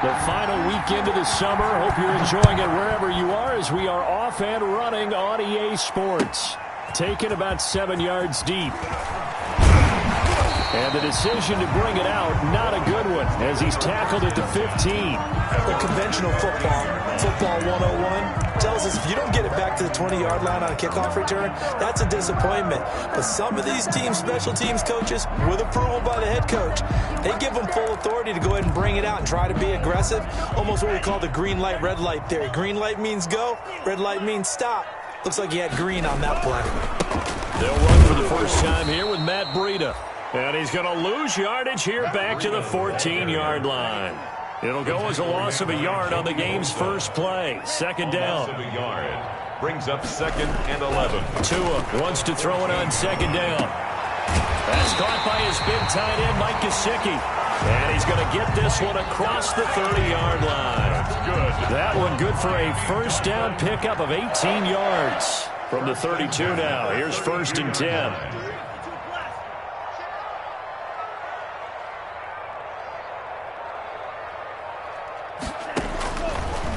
The final weekend of the summer. Hope you're enjoying it wherever you are as we are off and running on EA Sports. Taken about 7 yards deep. And the decision to bring it out, not a good one, as he's tackled at the 15. The conventional football 101, tells us if you don't get it back to the 20-yard line on a kickoff return, that's a disappointment. But some of these special teams coaches, with approval by the head coach, they give them full authority to go ahead and bring it out and try to be aggressive, almost what we call the green light, red light theory. Green light means go, red light means stop. Looks like he had green on that play. They'll run for the first time here with Matt Breida. And he's going to lose yardage here back to the 14-yard line. It'll go as a loss of a yard on the game's first play. Second down. Loss of a yard. Brings up 2nd and 11. Tua wants to throw it on second down. That's caught by his big tight end, Mike Gesicki. And he's going to get this one across the 30-yard line. That's good. That one good for a first down pickup of 18 yards. From the 32 now. Here's 1st and 10.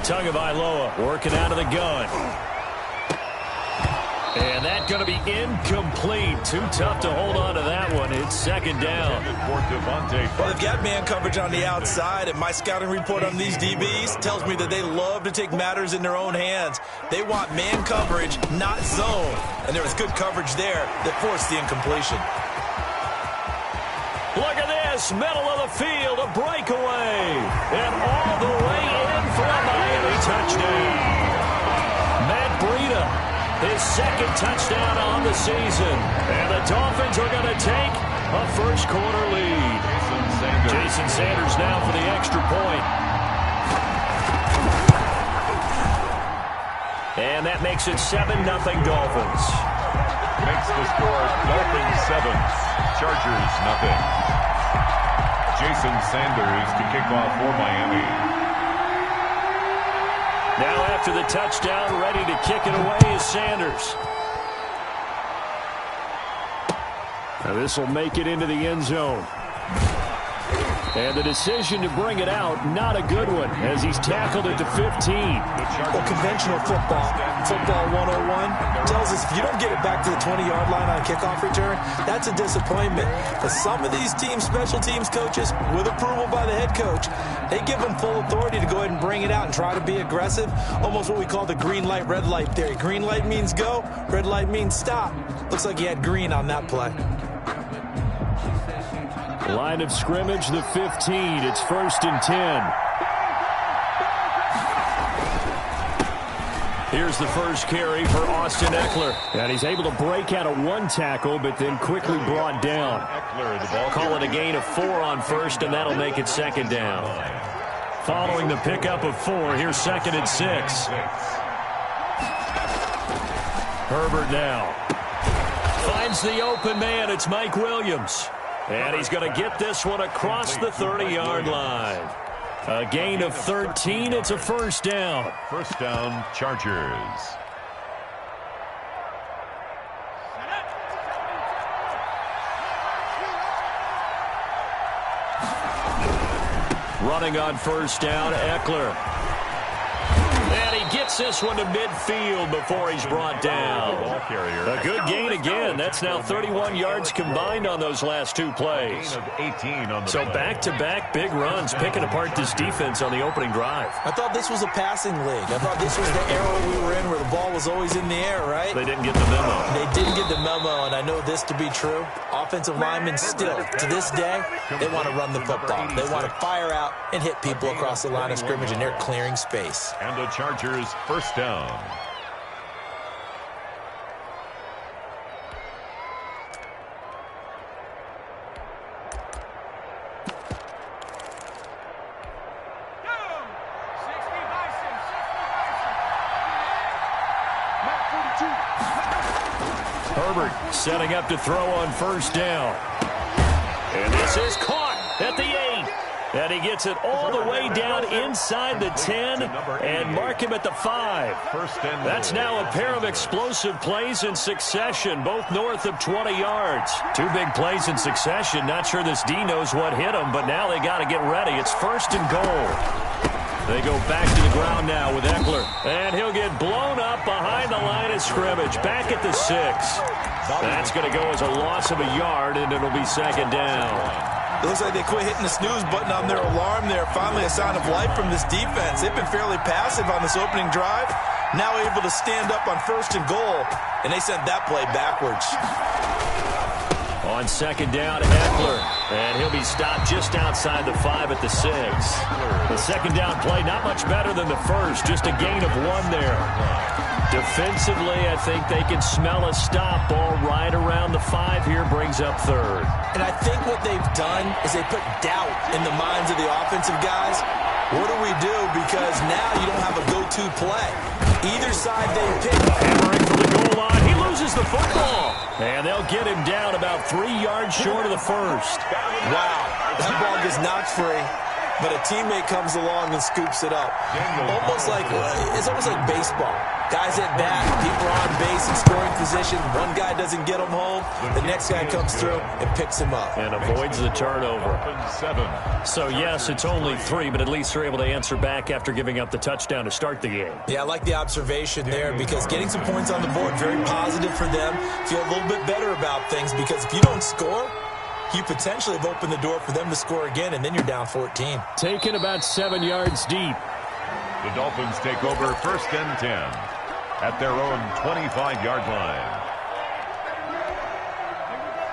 Tagovailoa working out of the gun. And that's going to be incomplete. Too tough to hold on to that one. It's second down. Well, they've got man coverage on the outside, and my scouting report on these DBs tells me that they love to take matters in their own hands. They want man coverage, not zone. And there was good coverage there that forced the incompletion. Look at this, middle of the field, a breakaway. And all the way in for a Miami touchdown. Matt Breida, his second touchdown on the season. And the Dolphins are going to take a first-quarter lead. Jason Sanders now for the extra point. And that makes it 7-0 Dolphins. Makes the score Dolphins 7, Chargers 0. Jason Sanders to kick off for Miami. Now after the touchdown, ready to kick it away is Sanders. Now this will make it into the end zone. And the decision to bring it out, not a good one, as he's tackled at the 15. Well, conventional football 101, tells us if you don't get it back to the 20-yard line on a kickoff return, that's a disappointment. But some of these special teams coaches, with approval by the head coach, they give them full authority to go ahead and bring it out and try to be aggressive, almost what we call the green light, red light theory. Green light means go, red light means stop. Looks like he had green on that play. Line of scrimmage, the 15. It's 1st and 10. Here's the first carry for Austin Eckler. And he's able to break out of one tackle, but then quickly brought down. Call it a gain of 4 on first, and that'll make it second down. Following the pickup of 4, here's 2nd and 6. Herbert now finds the open man. It's Mike Williams. And he's going to get this one across the 30-yard line. A gain of 13. It's a first down. First down, Chargers. Running on first down, Eckler. And he gets this one to midfield before he's brought down. A good gain again. That's now 31 yards combined on those last 2 plays. So back-to-back big runs, picking apart this defense on the opening drive. I thought this was a passing league. I thought this was the era we were in where the ball was always in the air, right? They didn't get the memo. They didn't get the memo, and I know this to be true. Offensive linemen still, to this day, they want to run the football. They want to fire out and hit people across the line of scrimmage, and they're clearing space. And the Chargers first down. Herbert setting up to throw on first down. And this is caught at the 8. And he gets it all the way down inside the 10 and mark him at the 5. That's now a pair of explosive plays in succession, both north of 20 yards. 2 big plays in succession. Not sure this D knows what hit him, but now they got to get ready. It's 1st and goal. They go back to the ground now with Eckler. And he'll get blown up behind the line of scrimmage. Back at the 6. That's going to go as a loss of a yard, and it'll be second down. It looks like they quit hitting the snooze button on their alarm there. Finally a sign of life from this defense. They've been fairly passive on this opening drive. Now able to stand up on 1st and goal, and they sent that play backwards. On second down, Eckler. And he'll be stopped just outside the 5 at the 6. The second down play, not much better than the first. Just a gain of 1 there. Defensively, I think they can smell a stop. Ball right around the 5 here, brings up 3rd. And I think what they've done is they put doubt in the minds of the offensive guys. What do we do? Because now you don't have a go-to play. Either side they pick. Hammering from the goal line. He loses the football. And they'll get him down about 3 yards short of the first. Wow. That ball gets knocked free, but a teammate comes along and scoops it up. It's almost like baseball. Guys at bat, people are on base in scoring position. One guy doesn't get him home. The next guy comes through and picks him up. And avoids the turnover. So, yes, it's only 3, but at least they're able to answer back after giving up the touchdown to start the game. Yeah, I like the observation there because getting some points on the board, very positive for them. Feel a little bit better about things because if you don't score, you potentially have opened the door for them to score again, and then you're down 14. Taken about 7 yards deep. The Dolphins take over 1st and 10 at their own 25-yard line.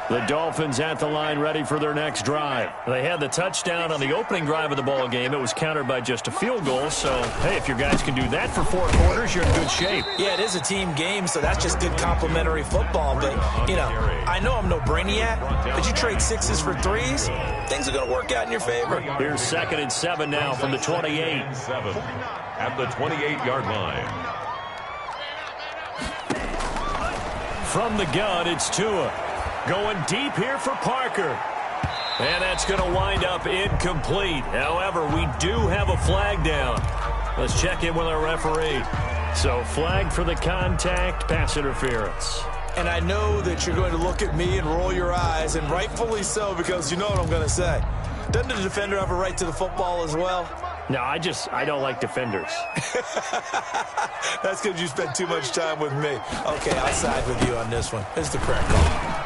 The Dolphins at the line ready for their next drive. They had the touchdown on the opening drive of the ball game. It was countered by just a field goal. So, hey, if your guys can do that for 4 quarters, you're in good shape. Yeah, it is a team game, so that's just good complimentary football. But, I know I'm no brainiac, but you trade 6s for 3s, things are going to work out in your favor. Here's 2nd and 7 now from the 28. 7 at the 28-yard line. From the gun, it's Tua. Going deep here for Parker. And that's going to wind up incomplete. However, we do have a flag down. Let's check in with our referee. So, flag for the contact, pass interference. And I know that you're going to look at me and roll your eyes, and rightfully so, because you know what I'm going to say. Doesn't the defender have a right to the football as well? No, I don't like defenders. That's because you spent too much time with me. Okay, I'll side with you on this one. This is the correct call.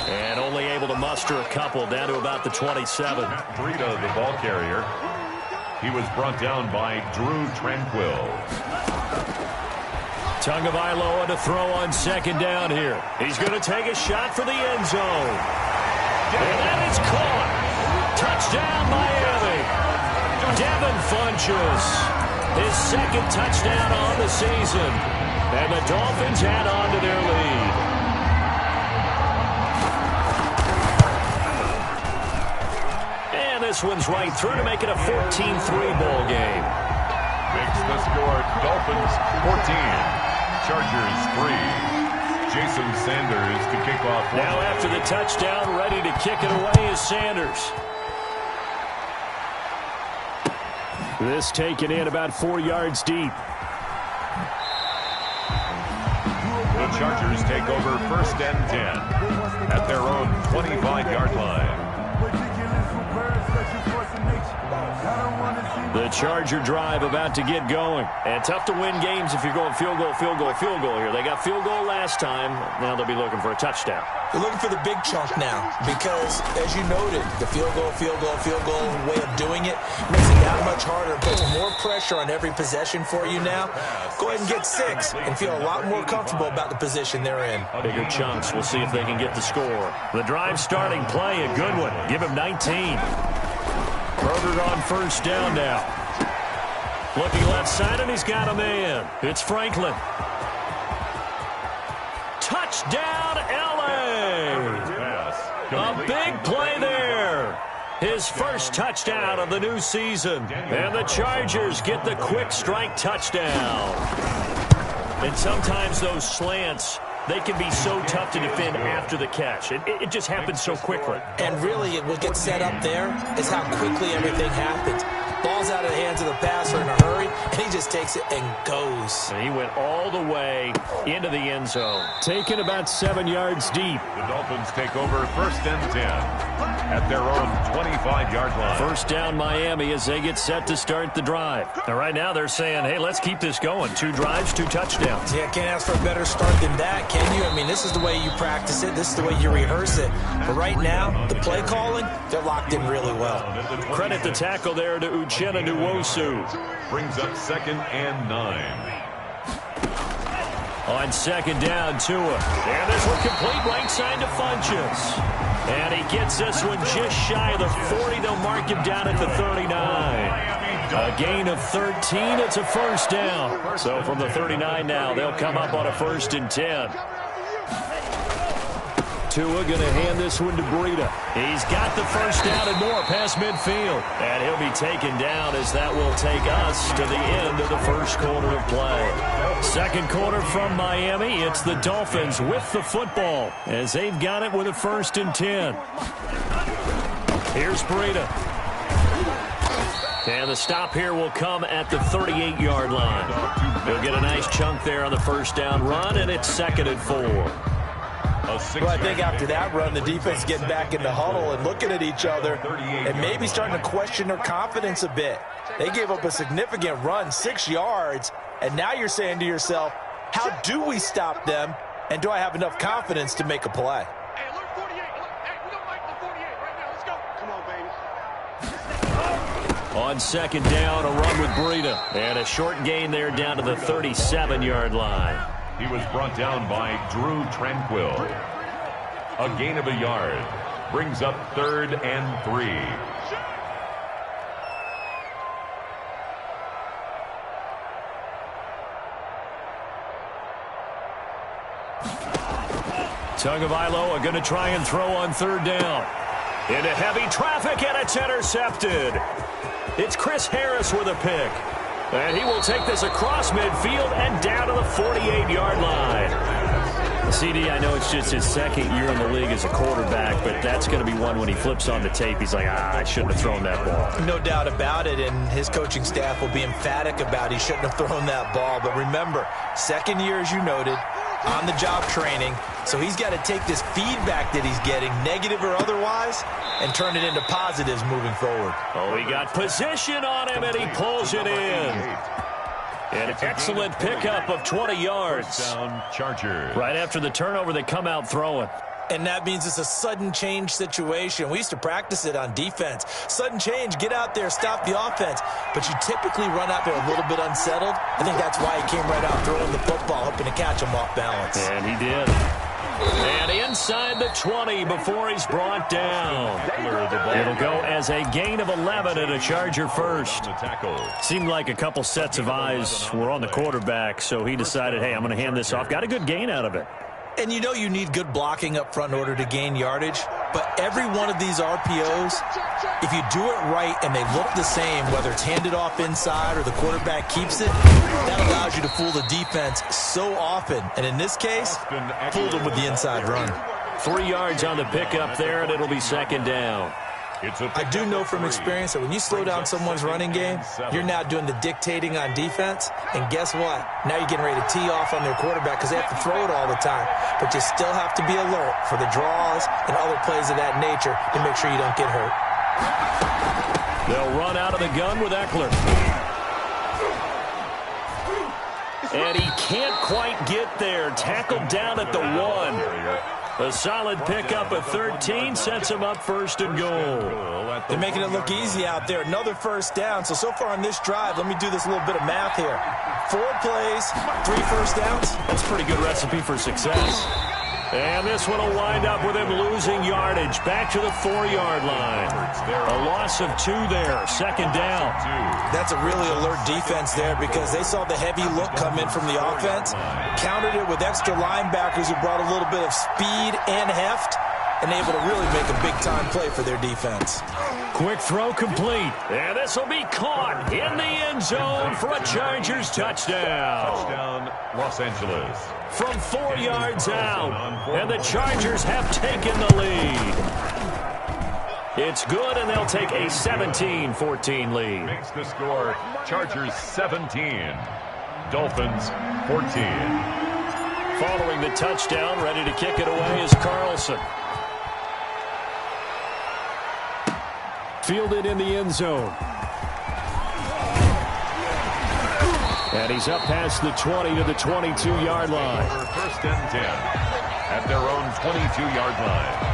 And only able to muster a couple down to about the 27. Breida, the ball carrier. He was brought down by Drew Tranquill. Tagovailoa to throw on second down here. He's going to take a shot for the end zone. And that is caught. Touchdown, Miami. Devin Funchess, his 2nd touchdown on the season. And the Dolphins add on to their lead. And this one's right through to make it a 14-3 ball game. Makes the score Dolphins 14, Chargers 3. Jason Sanders to kick off. Now after the touchdown, ready to kick it away is Sanders. This taken in about 4 yards deep. The Chargers take over 1st and 10 at their own 25-yard line. The Charger drive about to get going. And tough to win games if you're going field goal, field goal, field goal here. They got field goal last time. Now they'll be looking for a touchdown. They're looking for the big chunk now because, as you noted, the field goal way of doing it makes it that much harder. It puts more pressure on every possession for you now. Go ahead and get 6 and feel a lot more comfortable about the position they're in. Bigger chunks. We'll see if they can get the score. The drive starting play, a good one. Give him 19. Herbert on 1st down now. Looking left side, and he's got a man. It's Franklin. Touchdown, L.A. A big play there. His first touchdown of the new season. And the Chargers get the quick strike touchdown. And sometimes those slants, they can be so tough to defend after the catch. It just happens so quickly. And really, what gets set up there is how quickly everything happens. Ball's out of the hands of the passer in a hurry. and he just takes it and goes. And he went all the way into the end zone. Taken about 7 yards deep. The Dolphins take over 1st and 10 at their own 25-yard line. First down Miami as they get set to start the drive. Now, right now they're saying, hey, let's keep this going. 2 drives, 2 touchdowns. Yeah, can't ask for a better start than that, can you? I mean, this is the way you practice it. This is the way you rehearse it. But right now, the play calling, they're locked in really well. Credit the tackle there to Uchenna Nwosu. Brings up 2nd and 9. On 2nd down, Tua. And this one complete right side to Funchess. And he gets this one just shy of the 40. They'll mark him down at the 39. A gain of 13. It's a first down. So from the 39 now, they'll come up on a 1st and 10. Tua going to hand this one to Breida. He's got the first down and more past midfield. And he'll be taken down as that will take us to the end of the first quarter of play. Second quarter from Miami. It's the Dolphins with the football as they've got it with a 1st and 10. Here's Breida. And the stop here will come at the 38-yard line. He'll get a nice chunk there on the first down run, and it's 2nd and 4. Well, I think after that run, the defense is getting back in the huddle and looking at each other and maybe starting to question their confidence a bit. They gave up a significant run, 6 yards, and now you're saying to yourself, how do we stop them, and do I have enough confidence to make a play? Hey, alert 48. Hey, we don't like the 48 right now. Let's go. Come on, baby. On 2nd down, a run with Breida. And a short gain there down to the 37-yard line. He was brought down by Drew Tranquil. A gain of a yard. Brings up 3rd and 3. Tagovailoa going to try and throw on 3rd down. Into heavy traffic, and it's intercepted. It's Chris Harris with a pick. And he will take this across midfield and down to the 48-yard line. CD, I know it's just his 2nd year in the league as a quarterback, but that's going to be one when he flips on the tape. He's like, I shouldn't have thrown that ball. No doubt about it, and his coaching staff will be emphatic about he shouldn't have thrown that ball. But remember, 2nd year, as you noted, on-the-job training, so he's got to take this feedback that he's getting, negative or otherwise, and turn it into positives moving forward. Oh, he got position on him, and he pulls it in. An excellent pickup of 20 yards. Down Chargers. Right after the turnover, they come out throwing. And that means it's a sudden change situation. We used to practice it on defense. Sudden change, get out there, stop the offense. But you typically run out there a little bit unsettled. I think that's why he came right out throwing the football, hoping to catch him off balance. And he did. And inside the 20 before he's brought down. It'll go as a gain of 11 and a Charger first. Seemed like a couple sets of eyes were on the quarterback, so he decided, hey, I'm going to hand this off. Got a good gain out of it. And you know you need good blocking up front in order to gain yardage. But every one of these RPOs, if you do it right and they look the same, whether it's handed off inside or the quarterback keeps it, that allows you to fool the defense so often. And in this case, fooled them with the inside run. 3 yards on the pickup there, and it'll be 2nd down. I do know from experience that when you slow down someone's running game, you're now doing the dictating on defense. And guess what? Now you're getting ready to tee off on their quarterback because they have to throw it all the time. But you still have to be alert for the draws and other plays of that nature to make sure you don't get hurt. They'll run out of the gun with Eckler. And he can't quite get there. Tackled down at the 1. A solid pickup of 13 sets him up 1st and goal. They're making it look easy out there. Another first down. So far on this drive, let me do this little bit of math here. 4 plays, 3 first downs. That's a pretty good recipe for success. And this one will wind up with him losing yardage. Back to the 4-yard line. A loss of 2 there. 2nd down. That's a really alert defense there because they saw the heavy look come in from the offense, countered it with extra linebackers who brought a little bit of speed and heft, and able to really make a big-time play for their defense. Quick throw complete. And this will be caught in the end zone for a Chargers touchdown. Touchdown, Los Angeles. From 4 yards out, and the Chargers have taken the lead. It's good, and they'll take a 17-14 lead. Makes the score Chargers 17, Dolphins 14. Following the touchdown, ready to kick it away is Carlson. Fielded in the end zone. And he's up past the 20 to the 22-yard line. First and 10 at their own 22-yard line.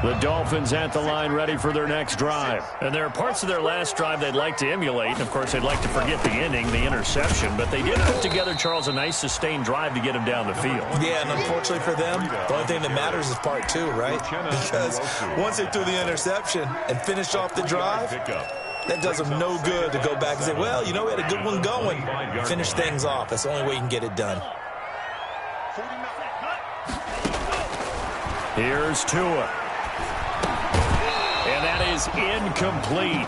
The Dolphins at the line ready for their next drive. And there are parts of their last drive they'd like to emulate. And, of course, they'd like to forget the inning, the interception. But they did put together, Charles, a nice sustained drive to get him down the field. Yeah, and unfortunately for them, the only thing that matters is part two, right? Because once they threw the interception and finished off the drive, that does them no good to go back and say, well, you know, we had a good one going. Finish things off. That's the only way you can get it done. Here's Tua. And that is incomplete.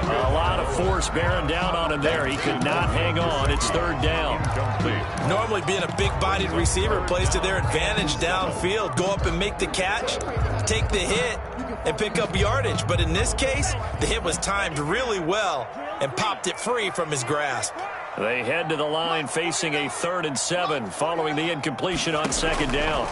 A lot of force bearing down on him there. He could not hang on. It's third down. Normally being a big-bodied receiver plays to their advantage downfield. Go up and make the catch, take the hit, and pick up yardage. But in this case, the hit was timed really well and popped it free from his grasp. They head to the line facing a 3rd and 7 following the incompletion on second down.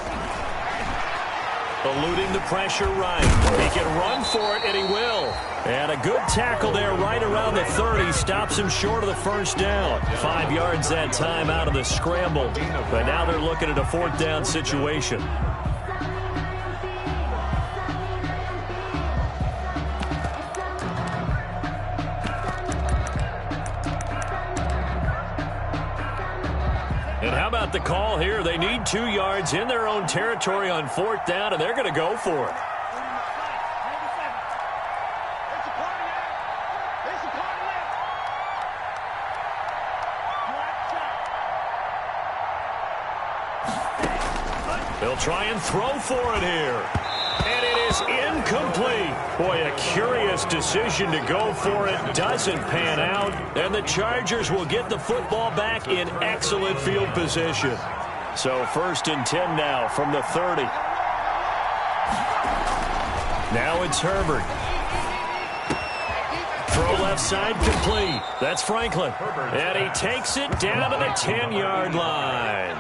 Eluding the pressure right. He can run for it, and he will. And a good tackle there right around the 30. Stops him short of the first down. 5 yards that time out of the scramble. But now they're looking at a 4th down situation. And how about the call here? They need 2 yards in their own territory on 4th down, and they're going to go for it. They'll try and throw for it here. And it is incomplete. Boy, a curious decision to go for it. Doesn't pan out. And the Chargers will get the football back in excellent field position. So 1st and 10 now from the 30. Now it's Herbert. Throw left side complete. That's Franklin. And he takes it down to the 10-yard line.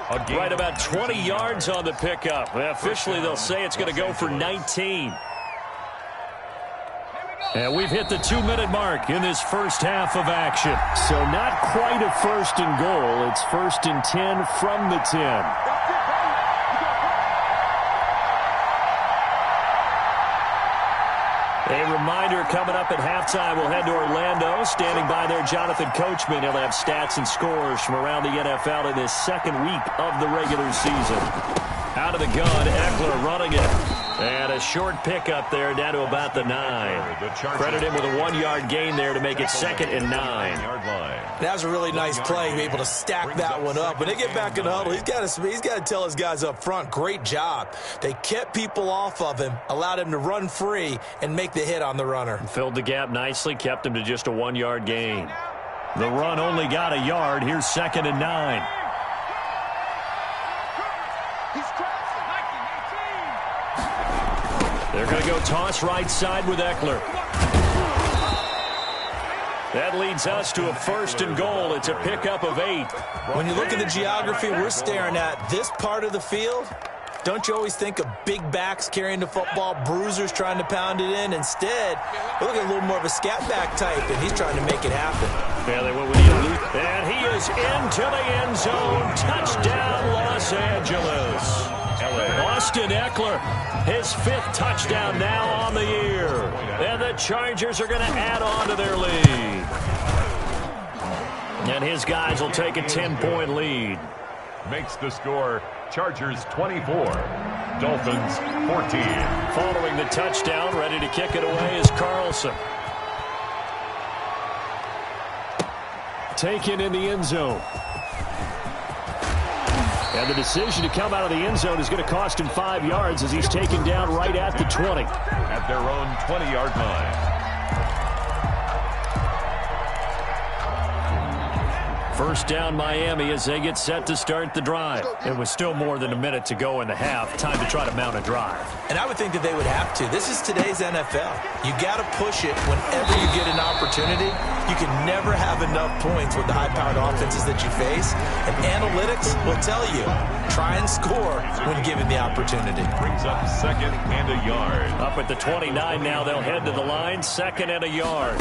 Right about 20 yards on the pickup. Officially, they'll say it's going to go for 19. And we've hit the 2-minute mark in this first half of action. So not quite a 1st and goal. It's 1st and 10 from the 10. A reminder coming up at halftime, we'll head to Orlando. Standing by there, Jonathan Coachman. He'll have stats and scores from around the NFL in this 2nd week of the regular season. Out of the gun, Eckler running it. And a short pickup there down to about the 9. Credit him with a 1-yard gain there to make it 2nd and 9. That was a really nice play, be able to stack that one up. When they get back in the huddle, he's got to tell his guys up front, great job. They kept people off of him, allowed him to run free, and make the hit on the runner. Filled the gap nicely, kept him to just a 1-yard gain. The run only got a yard. Here's 2nd and 9. They're going to go toss right side with Eckler. That leads us to a 1st and goal. It's a pickup of 8. When you look at the geography we're staring at, this part of the field, don't you always think of big backs carrying the football, bruisers trying to pound it in? Instead, we look at a little more of a scat back type, and he's trying to make it happen. Yeah, they went with you. And he is into the end zone. Touchdown, Los Angeles. Austin Eckler, his 5th touchdown now on the year. And the Chargers are going to add on to their lead. And his guys will take a 10-point lead. Makes the score Chargers 24, Dolphins 14. Following the touchdown, ready to kick it away is Carlson. Taken in the end zone. And the decision to come out of the end zone is going to cost him 5 yards as he's taken down right at the 20. At their own 20-yard line. First down Miami as they get set to start the drive. It was still more than a minute to go in the half. Time to try to mount a drive. And I would think that they would have to. This is today's NFL. You got to push it whenever you get an opportunity. You can never have enough points with the high-powered offenses that you face. And analytics will tell you, try and score when given the opportunity. Brings up 2nd and a yard. Up at the 29 now, they'll head to the line. 2nd and a yard.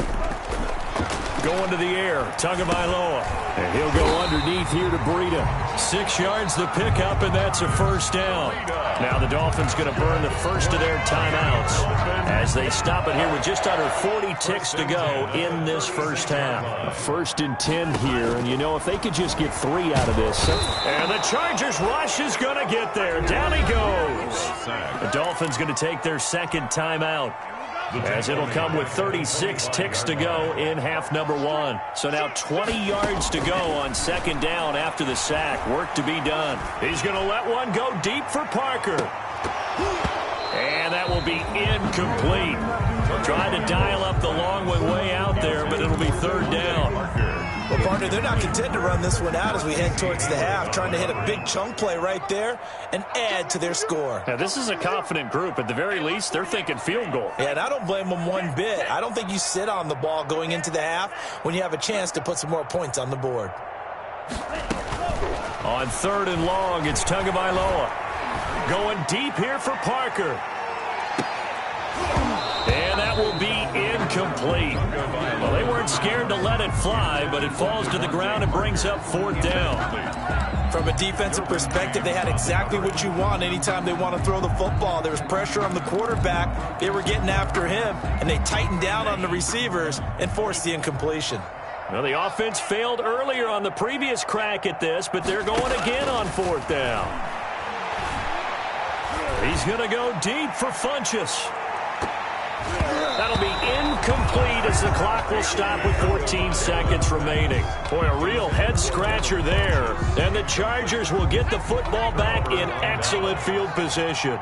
Going to the air, Tagovailoa. And he'll go underneath here to Breida. 6 yards the pickup, and that's a first down. Now the Dolphins going to burn the first of their timeouts as they stop it here with just under 40 ticks to go in this first half. A 1st and 10 here, and you know, if they could just get 3 out of this. And the Chargers rush is going to get there. Down he goes. The Dolphins going to take their 2nd timeout, as it'll come with 36 ticks to go in half number 1. So now 20 yards to go on 2nd down after the sack. Work to be done. He's going to let one go deep for Parker. And that will be incomplete. Trying to dial up the long way out there, but it'll be 3rd down. Well, partner, they're not content to run this one out as we head towards the half, trying to hit a big chunk play right there and add to their score. Now, this is a confident group. At the very least, they're thinking field goal. Yeah, and I don't blame them one bit. I don't think you sit on the ball going into the half when you have a chance to put some more points on the board. On 3rd and long, it's Tagovailoa. Going deep here for Parker. And that will be incomplete. Well, they weren't scared to let it fly, but it falls to the ground and brings up 4th down. From a defensive perspective, they had exactly what you want anytime they want to throw the football. There was pressure on the quarterback. They were getting after him, and they tightened down on the receivers and forced the incompletion. Well, the offense failed earlier on the previous crack at this, but they're going again on 4th down. He's going to go deep for Funchess. That'll be incomplete as the clock will stop with 14 seconds remaining. Boy, a real head-scratcher there. And the Chargers will get the football back in excellent field position.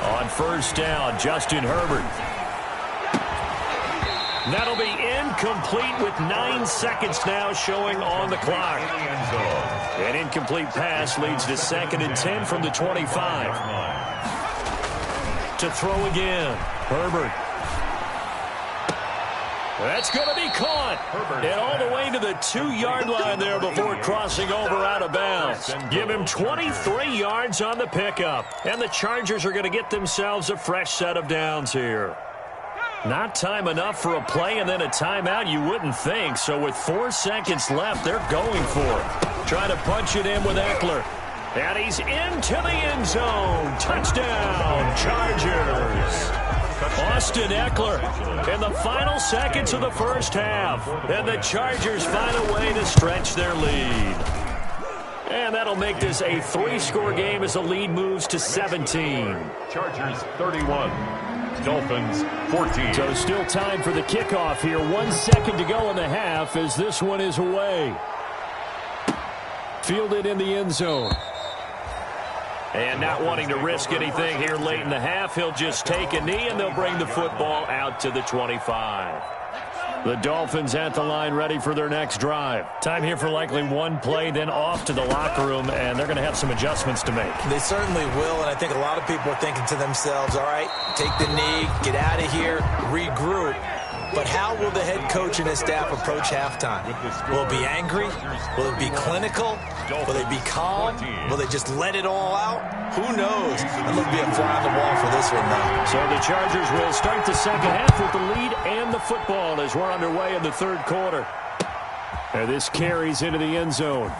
On 1st down, Justin Herbert. That'll be incomplete with 9 seconds now showing on the clock. An incomplete pass leads to 2nd and 10 from the 25. To throw again, Herbert. That's going to be caught. And all the way to the 2-yard line there before crossing over out of bounds. Give him 23 yards on the pickup. And the Chargers are going to get themselves a fresh set of downs here. Not time enough for a play and then a timeout, you wouldn't think. So with 4 seconds left, they're going for it. Trying to punch it in with Eckler. And he's into the end zone. Touchdown, Chargers. Austin Eckler in the final seconds of the first half. And the Chargers find a way to stretch their lead. And that'll make this a 3-score game as the lead moves to 17. Chargers 31. Dolphins 14. So still time for the kickoff here. 1 second to go in the half as this one is away. Fielded in the end zone. And not wanting to risk anything here late in the half, he'll just take a knee and they'll bring the football out to the 25. The Dolphins at the line ready for their next drive. Time here for likely one play, then off to the locker room, and they're going to have some adjustments to make. They certainly will, and I think a lot of people are thinking to themselves, all right, take the knee, get out of here, regroup. But how will the head coach and his staff approach halftime? Will it be angry? Will it be clinical? Will they be calm? Will they just let it all out? Who knows? And there'll be a fly on the wall for this one, though. So the Chargers will start the second half with the lead and the football as we're underway in the third quarter. And this carries into the end zone.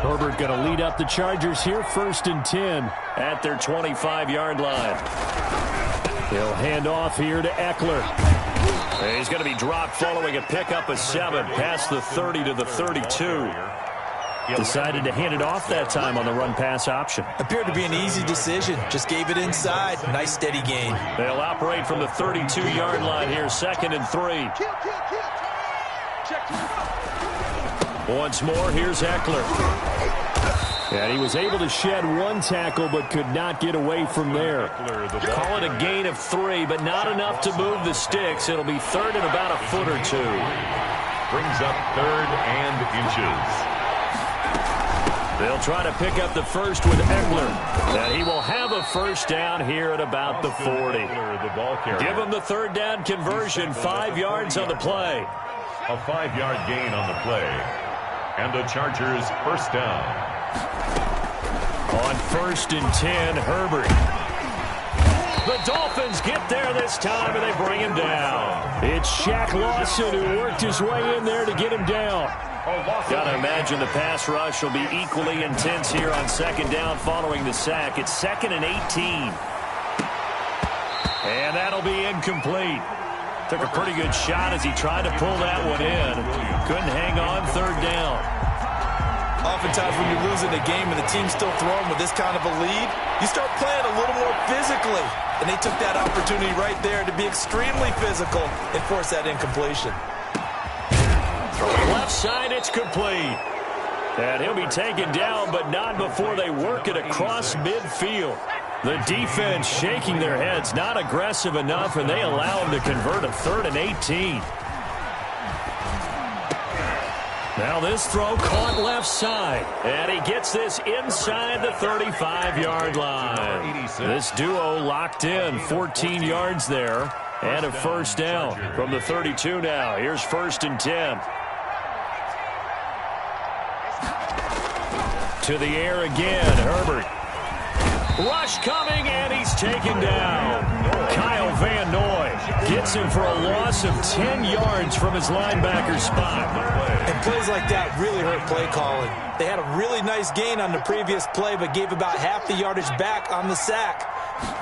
Herbert going to lead up the Chargers here, 1st and 10 at their 25-yard line. He'll hand off here to Eckler. And he's going to be dropped following a pickup of 7 past the 30 to the 32. Decided to hand it off that time on the run-pass option. Appeared to be an easy decision. Just gave it inside. Nice, steady gain. They'll operate from the 32-yard line here, 2nd and 3. Once more, here's Eckler. And he was able to shed one tackle but could not get away from there. Call it a gain of 3, but not enough to move the sticks. It'll be 3rd and about a foot or 2. Brings up 3rd and inches. They'll try to pick up the first with Eckler. And he will have a first down here at about the 40. Give him the 3rd down conversion, 5 yards on the play. A 5-yard gain on the play. And the Chargers first down. On 1st and 10, Herbert. The Dolphins get there this time, and they bring him down. It's Shaq Lawson who worked his way in there to get him down. Got to imagine the pass rush will be equally intense here on 2nd down following the sack. It's 2nd and 18. And that'll be incomplete. Took a pretty good shot as he tried to pull that one in. Couldn't hang on 3rd down. Oftentimes when you're losing a game and the team's still throwing with this kind of a lead, you start playing a little more physically. And they took that opportunity right there to be extremely physical and force that incompletion. Left side, it's complete. And he'll be taken down, but not before they work it across midfield. The defense shaking their heads, not aggressive enough, and they allow him to convert a 3rd and 18. Now this throw caught left side, and he gets this inside the 35-yard line. This duo locked in, 14 yards there, and a first down from the 32 now. Here's 1st and 10. To the air again, Herbert. Rush coming, and he's taken down. Kyle Van Noy gets him for a loss of 10 yards from his linebacker spot. And plays like that really hurt play calling. They had a really nice gain on the previous play, but gave about half the yardage back on the sack.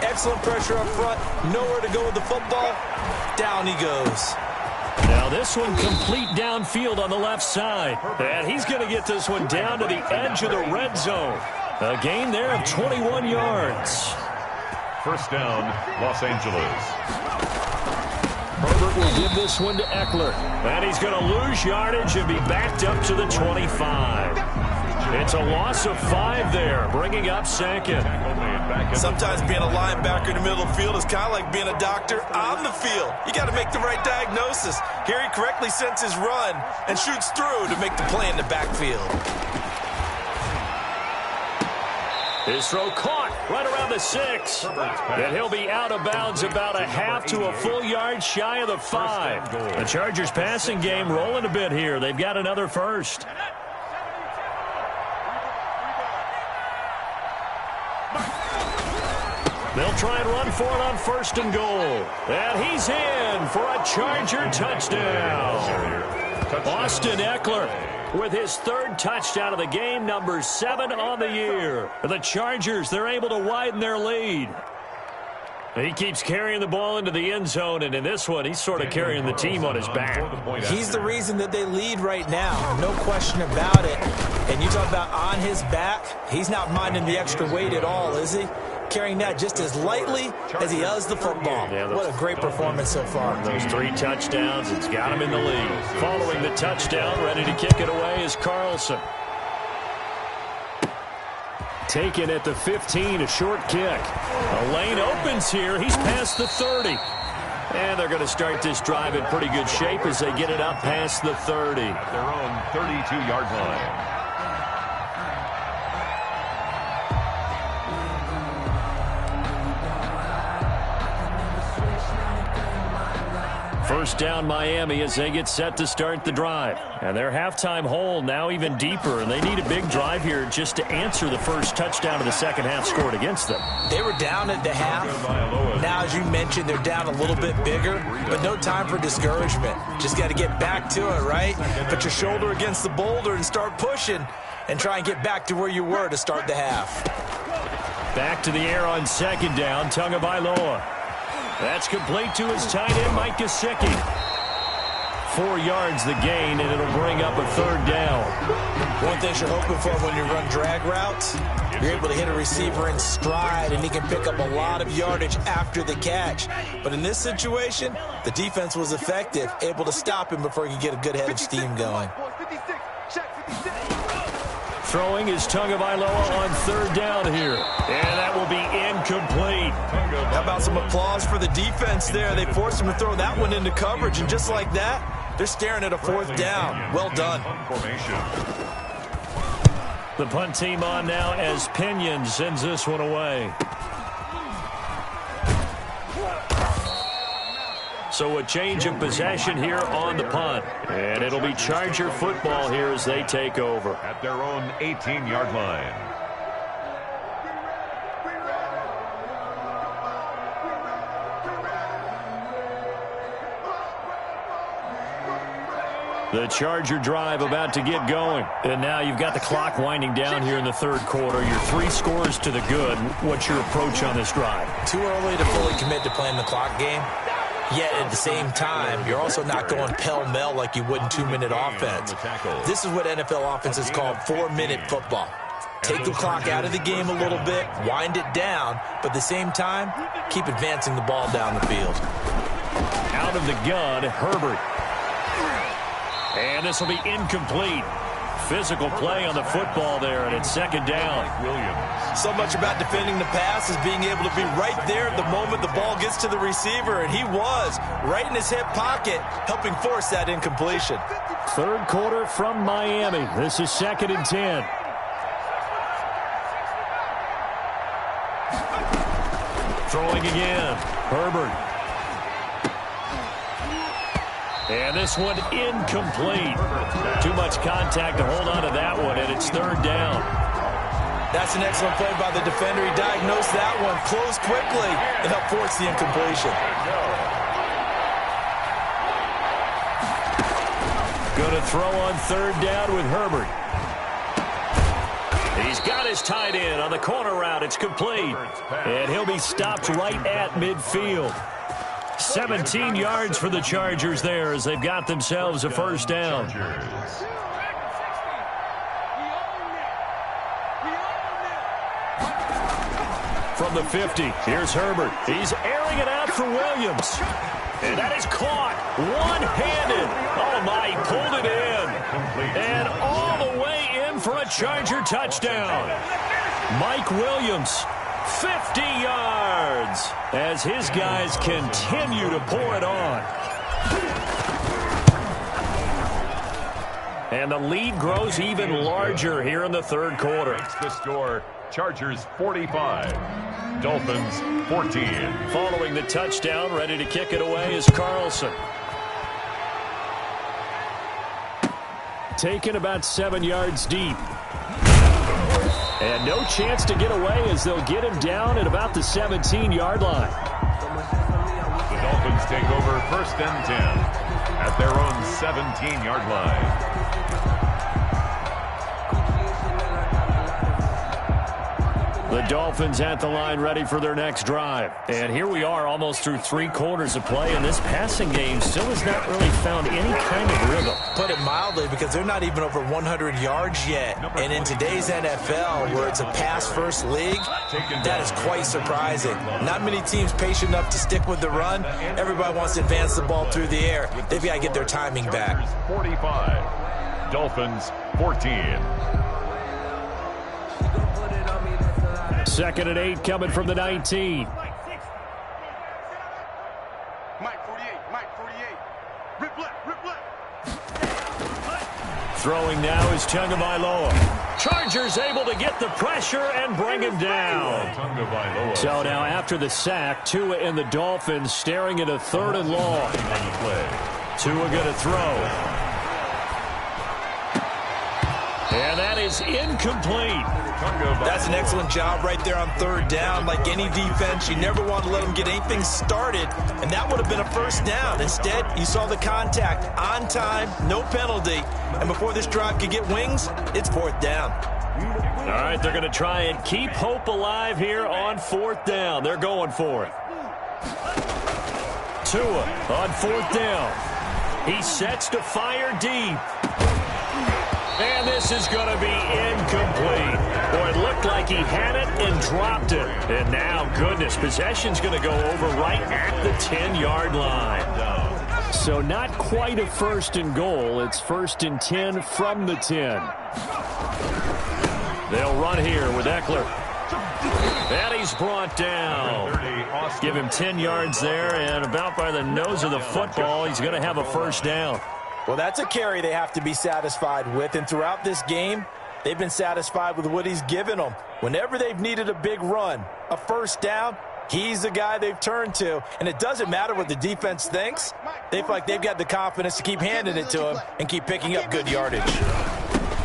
Excellent pressure up front. Nowhere to go with the football. Down he goes. Now this one complete downfield on the left side. And he's going to get this one down to the edge of the red zone. A gain there of 21 yards. First down, Los Angeles. Herbert will give this one to Eckler. And he's going to lose yardage and be backed up to the 25. It's a loss of 5 there, bringing up 2nd. Sometimes being a linebacker in the middle of the field is kind of like being a doctor on the field. You got to make the right diagnosis. Here he correctly sends his run and shoots through to make the play in the backfield. His throw caught right around the 6. And he'll be out of bounds about a half to a full yard shy of the 5. The Chargers passing game rolling a bit here. They've got another first. They'll try and run for it on 1st and goal. And he's in for a Charger touchdown. Austin Eckler with his 3rd touchdown of the game, number 7 on the year. The Chargers, they're able to widen their lead. He keeps carrying the ball into the end zone, and in this one, he's sort of carrying the team on his back. He's the reason that they lead right now, no question about it. And you talk about on his back, he's not minding the extra weight at all, is he? Carrying that just as lightly as he does the football. Yeah, what a great performance so far. Those 3 touchdowns, it's got him in the lead. Following the touchdown, ready to kick it away is Carlson. Taken at the 15, a short kick. A lane opens here. He's past the 30. And they're going to start this drive in pretty good shape as they get it up past the 30. At their own 32-yard line. First down Miami as they get set to start the drive. And their halftime hole now even deeper, and they need a big drive here just to answer the first touchdown of the second half scored against them. They were down at the half. Now, as you mentioned, they're down a little bit bigger, but no time for discouragement. Just got to get back to it, right? Put your shoulder against the boulder and start pushing and try and get back to where you were to start the half. Back to the air on 2nd down, Tagovailoa. That's complete to his tight end, Mike Gesicki. 4 yards the gain, and it'll bring up a 3rd down. One thing you're hoping for when you run drag routes, you're able to hit a receiver in stride, and he can pick up a lot of yardage after the catch. But in this situation, the defense was effective, able to stop him before he could get a good head of steam going. Throwing is Tagovailoa on 3rd down here. And that will be incomplete. How about some applause for the defense there? They forced him to throw that one into coverage, and just like that, they're staring at a 4th down. Well done. The punt team on now as Pinion sends this one away. So a change of possession here on the punt. And it'll be Charger football here as they take over. At their own 18-yard line. The Charger drive about to get going. And now you've got the clock winding down here in the 3rd quarter. Your 3 scores to the good. What's your approach on this drive? Too early to fully commit to playing the clock game. Yet at the same time, you're also not going pell-mell like you would in 2-minute offense. This is what NFL offenses call 4-minute football. Take the clock out of the game a little bit, wind it down, but at the same time, keep advancing the ball down the field. Out of the gun, Herbert. And this will be incomplete. Physical play on the football there, and it's 2nd down. Williams. So much about defending the pass is being able to be right there at the moment the ball gets to the receiver, and he was right in his hip pocket, helping force that incompletion. 3rd quarter from Miami. This is 2nd and 10. Throwing again. Herbert. And this one incomplete. Too much contact to hold on to that one, and it's 3rd down. That's an excellent play by the defender. He diagnosed that one, closed quickly, and helped force the incompletion. Going to throw on 3rd down with Herbert. He's got his tight end on the corner route. It's complete. And he'll be stopped right at midfield. 17 yards for the Chargers there as they've got themselves a 1st down. From the 50, here's Herbert. He's airing it out for Williams. And that is caught one-handed. Oh, my, he pulled it in. And all the way in for a Charger touchdown. Mike Williams. 50 yards as his guys continue to pour it on. And the lead grows even larger here in the 3rd quarter. Makes the score Chargers 45, Dolphins 14. Following the touchdown, ready to kick it away is Carlson. Taken about 7 yards deep. And no chance to get away as they'll get him down at about the 17-yard line. The Dolphins take over 1st and 10 at their own 17-yard line. The Dolphins at the line ready for their next drive. And here we are almost through 3 quarters of play, and this passing game still has not really found any kind of rhythm. Put it mildly, because they're not even over 100 yards yet. And in today's NFL, where it's a pass-first league, that is quite surprising. Not many teams patient enough to stick with the run. Everybody wants to advance the ball through the air. They've got to get their timing back. 45, Dolphins 14. 2nd and 8 coming from the 19. Mike 48, Mike 48. Rip left. Throwing now is Tagovailoa. Chargers able to get the pressure and bring him down. So now after the sack, Tua and the Dolphins staring at a 3rd and long. Tua going to throw. And that is incomplete. That's an excellent job right there on 3rd down. Like any defense, you never want to let them get anything started, and that would have been a 1st down. Instead, you saw the contact on time, no penalty, and before this drive could get wings, it's 4th down. All right, they're going to try and keep hope alive here on 4th down. They're going for it. Tua on 4th down. He sets to fire deep. And this is going to be incomplete. Boy, it looked like he had it and dropped it. And now, goodness, possession's going to go over right at the 10-yard line. So not quite a first and goal. It's first and 10 from the 10. They'll run here with Eckler. And he's brought down. Give him 10 yards there, and about by the nose of the football, he's going to have a first down. Well, that's a carry they have to be satisfied with, and throughout this game, they've been satisfied with what he's given them. Whenever they've needed a big run, a first down, he's the guy they've turned to, and it doesn't matter what the defense thinks. They feel like they've got the confidence to keep handing it to him and keep picking up good yardage.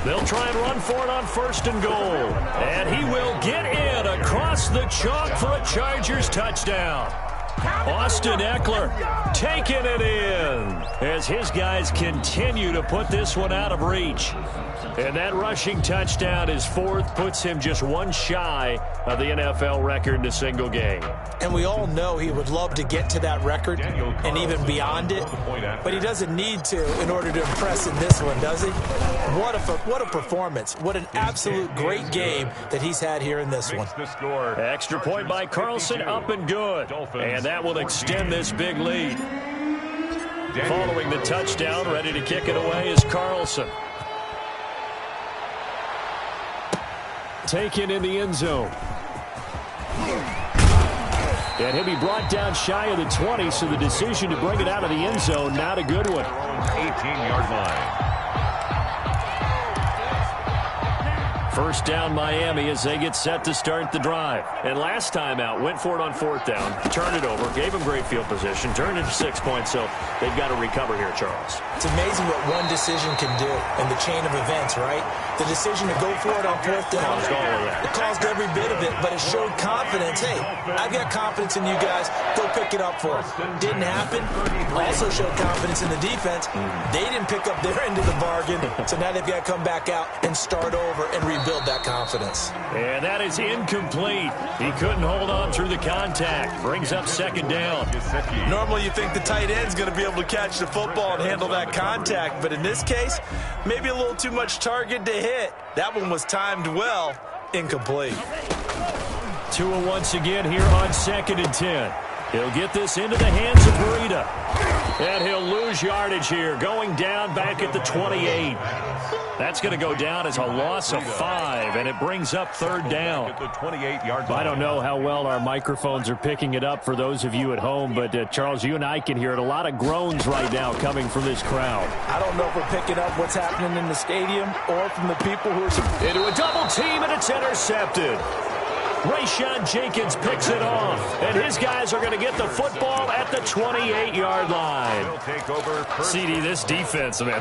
They'll try and run for it on first and goal. And he will get in across the chalk for a Chargers touchdown. Austin Eckler taking it in as his guys continue to put this one out of reach. And that rushing touchdown, his fourth, puts him just one shy of the NFL record in a single game. And we all know he would love to get to that record and even beyond it, but he doesn't need to in order to impress in this one, does he? What a performance. What an absolute great game that he's had here in this one. Extra point by Carlson, up and good. And that will extend this big lead. Following the touchdown, ready to kick it away is Carlson. Taken in the end zone. And he'll be brought down shy of the 20, so the decision to bring it out of the end zone, not a good one. 18-yard line. First down Miami as they get set to start the drive. And last time out, went for it on fourth down, turned it over, gave them great field position, turned it to 6 points, so they've got to recover here, Charles. It's amazing what one decision can do in the chain of events, right? The decision to go for it on fourth down, it caused every bit of it, but it showed confidence. Hey, I've got confidence in you guys. Go pick it up for us. Didn't happen. Also showed confidence in the defense. They didn't pick up their end of the bargain, so now they've got to come back out and start over and rebuild that confidence. And that is incomplete. He couldn't hold on through the contact. Brings up second down. Normally you think the tight end's going to be able to catch the football and handle that contact, but in this case, maybe a little too much target to hit. That one was timed well. Incomplete. Tua once again here on second and 10. He'll get this into the hands of Breida. And he'll lose yardage here, going down back at the 28. That's going to go down as a loss of 5, and it brings up third down. I don't know how well our microphones are picking it up for those of you at home, but Charles, you and I can hear it. A lot of groans right now coming from this crowd. I don't know if we're picking up what's happening in the stadium or from the people who are... Into a double team, and it's intercepted. Rayshon Jenkins picks it off, and his guys are going to get the football at the 28-yard line. CD, this defense, man,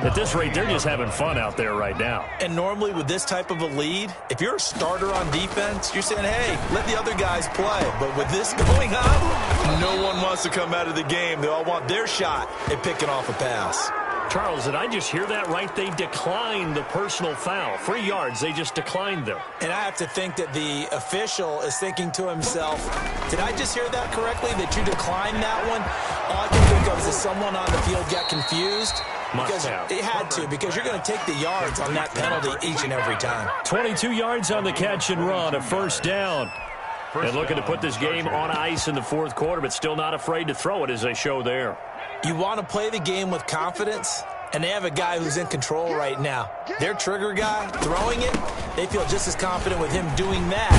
at this rate, they're just having fun out there right now. And normally with this type of a lead, if you're a starter on defense, you're saying, hey, let the other guys play. But with this going on, no one wants to come out of the game. They all want their shot at picking off a pass. Charles, did I just hear that right? They declined the personal foul. 3 yards, they just declined them. And I have to think that the official is thinking to himself, did I just hear that correctly, that you declined that one? All I can think of is that someone on the field got confused. Because it had to, because you're going to take the yards on that penalty each and every time. 22 yards on the catch and run, a first down. And looking to put this game on ice in the fourth quarter, but still not afraid to throw it as they show there. You want to play the game with confidence, and they have a guy who's in control right now. Their trigger guy throwing it, they feel just as confident with him doing that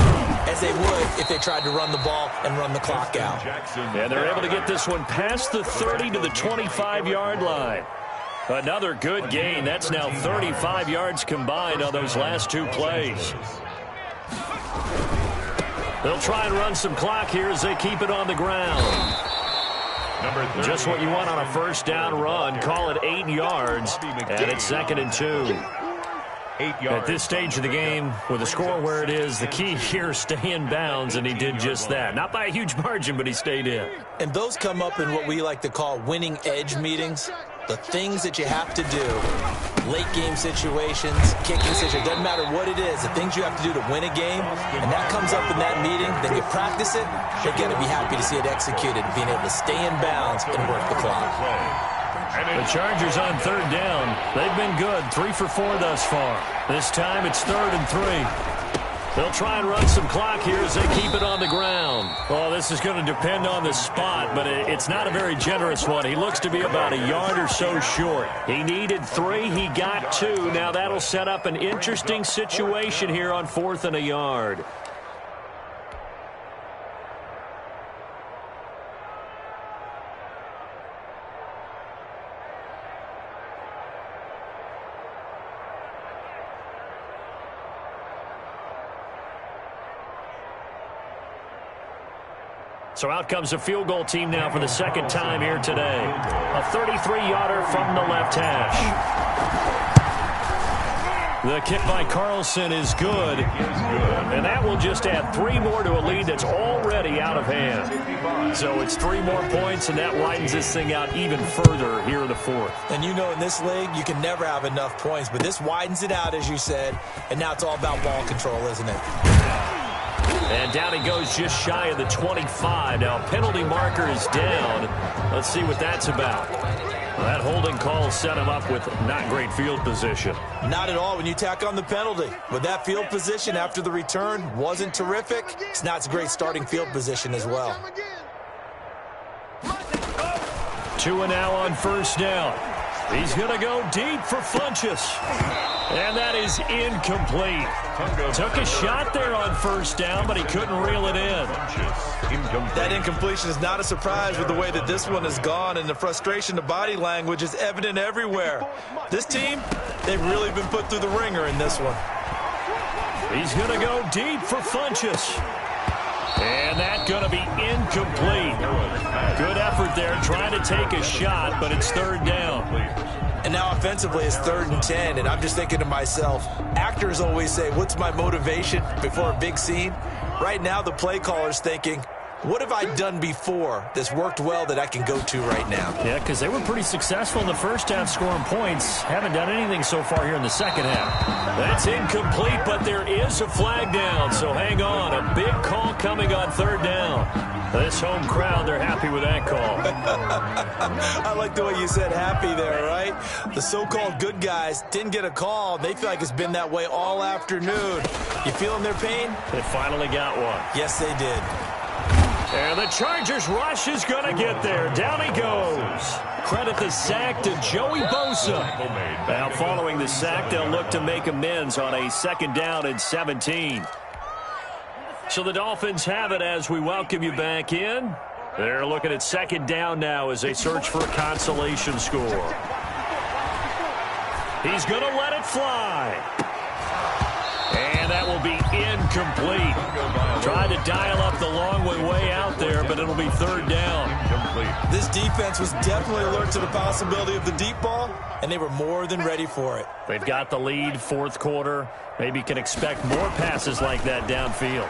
as they would if they tried to run the ball and run the clock out. And they're able to get this one past the 30 to the 25-yard line. Another good gain. That's now 35 yards combined on those last two plays. They'll try and run some clock here as they keep it on the ground. Just what you want on a first down run. Call it 8 yards, and it's second and 2. At this stage of the game, with the score where it is, the key here is stay in bounds, and he did just that. Not by a huge margin, but he stayed in. And those come up in what we like to call winning edge meetings. The things that you have to do, late game situations, kicking situations, doesn't matter what it is, the things you have to do to win a game, and that comes up in that meeting, then you practice it, you're going to be happy to see it executed, being able to stay in bounds and work the clock. The Chargers on third down. They've been good, 3 for 4 thus far. This time it's 3rd and 3. They'll try and run some clock here as they keep it on the ground. Well, this is going to depend on the spot, but it's not a very generous one. He looks to be about a yard or so short. He needed 3. He got 2. Now that'll set up an interesting situation here on 4th and a yard. So out comes a field goal team now for the second time here today. A 33-yarder from the left hash. The kick by Carlson is good. And that will just add 3 more to a lead that's already out of hand. So it's 3 more points, and that widens this thing out even further here in the 4th. And you know in this league, you can never have enough points. But this widens it out, as you said. And now it's all about ball control, isn't it? And down he goes just shy of the 25. Now penalty marker is down. Let's see what that's about. Well, that holding call set him up with not great field position. Not at all when you tack on the penalty. With that field position after the return wasn't terrific, it's not a great starting field position as well. 2 and now on first down. He's going to go deep for Funchess. And that is incomplete. Took a shot there on first down, but he couldn't reel it in. That incompletion is not a surprise with the way that this one has gone, and the frustration, the body language is evident everywhere. This team, they've really been put through the ringer in this one. He's going to go deep for Funchess. And that's going to be incomplete. Good effort there trying to take a shot, but it's 3rd down. And now offensively it's 3rd and 10, and I'm just thinking to myself, actors always say, what's my motivation before a big scene? Right now the play caller's thinking, what have I done before that's worked well that I can go to right now? Yeah, because they were pretty successful in the first half scoring points. Haven't done anything so far here in the second half. That's incomplete, but there is a flag down, so hang on. A big call coming on 3rd down. This home crowd, they're happy with that call. I like the way you said happy there, right? The so-called good guys didn't get a call. They feel like it's been that way all afternoon. You feeling their pain? They finally got one. Yes, they did. And the Chargers rush is going to get there. Down he goes. Credit the sack to Joey Bosa. Now following the sack, they'll look to make amends on a 2nd down and 17. So the Dolphins have it as we welcome you back in. They're looking at 2nd down now as they search for a consolation score. He's going to let it fly. And that will be incomplete. Tried to dial up the long way out there, but it'll be 3rd down. This defense was definitely alert to the possibility of the deep ball, and they were more than ready for it. They've got the lead, 4th quarter. Maybe can expect more passes like that downfield.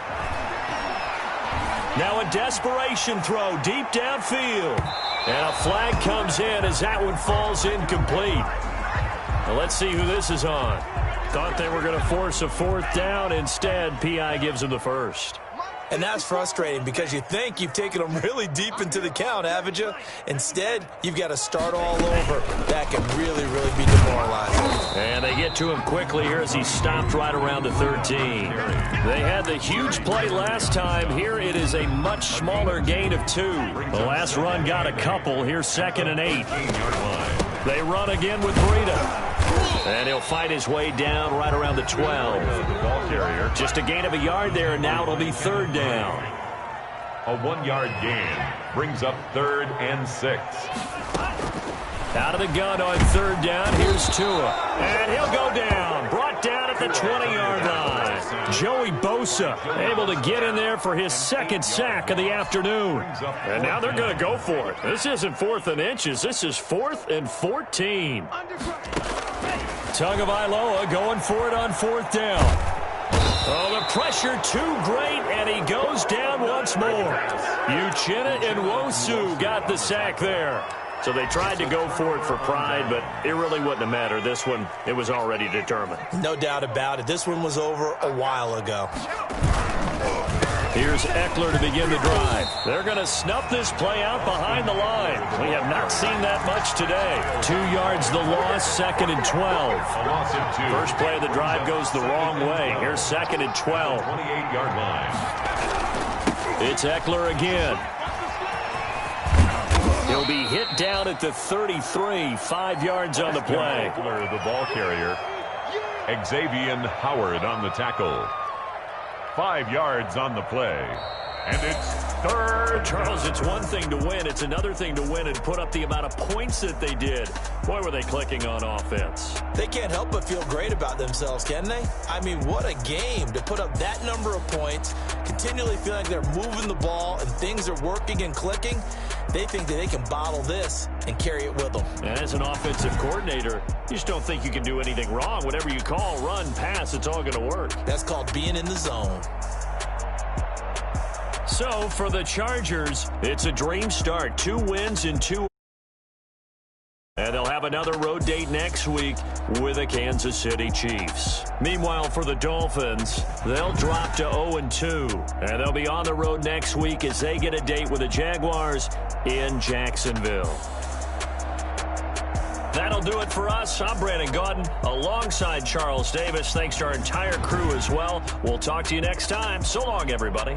Now a desperation throw deep downfield. And a flag comes in as that one falls incomplete. Now let's see who this is on. Thought they were going to force a 4th down. Instead, P.I. gives them the 1st. And that's frustrating because you think you've taken them really deep into the count, haven't you? Instead, you've got to start all over. That can really, really be demoralizing. And they get to him quickly here as he stopped right around the 13. They had the huge play last time. Here it is a much smaller gain of 2. The last run got a couple. Here's 2nd and 8. They run again with Breida. And he'll fight his way down right around the 12. Just a gain of a yard there, and now it'll be 3rd down. A 1-yard gain brings up 3rd and 6. Out of the gun on 3rd down, here's Tua. And he'll go down. Brought down at the 20-yard line. Joey Bosa able to get in there for his 2nd sack of the afternoon. And now they're going to go for it. This isn't 4th and inches. This is 4th and 14. Tagovailoa going for it on 4th down. Oh, the pressure too great, and he goes down once more. Uchenna and Nwosu got the sack there. So they tried to go for it for pride, but it really wouldn't have mattered. This one, it was already determined. No doubt about it. This one was over a while ago. Here's Eckler to begin the drive. They're going to snuff this play out behind the line. We have not seen that much today. 2 yards the loss, 2nd and 12. A loss of 2. First play of the drive goes the wrong way. Here's 2nd and 12. 28-yard line. It's Eckler again. He'll be hit down at the 33, 5 yards on the play. Eckler, the ball carrier. Xavier Howard on the tackle. 5 yards on the play. And it's 3rd. Charles, it's one thing to win. It's another thing to win and put up the amount of points that they did. Boy, were they clicking on offense. They can't help but feel great about themselves, can they? I mean, what a game to put up that number of points, continually feel like they're moving the ball and things are working and clicking. They think that they can bottle this and carry it with them. And as an offensive coordinator, you just don't think you can do anything wrong. Whatever you call, run, pass, it's all going to work. That's called being in the zone. So, for the Chargers, it's a dream start. 2 wins in 2. And they'll have another road date next week with the Kansas City Chiefs. Meanwhile, for the Dolphins, they'll drop to 0-2. And they'll be on the road next week as they get a date with the Jaguars in Jacksonville. That'll do it for us. I'm Brandon Gaudin alongside Charles Davis. Thanks to our entire crew as well. We'll talk to you next time. So long, everybody.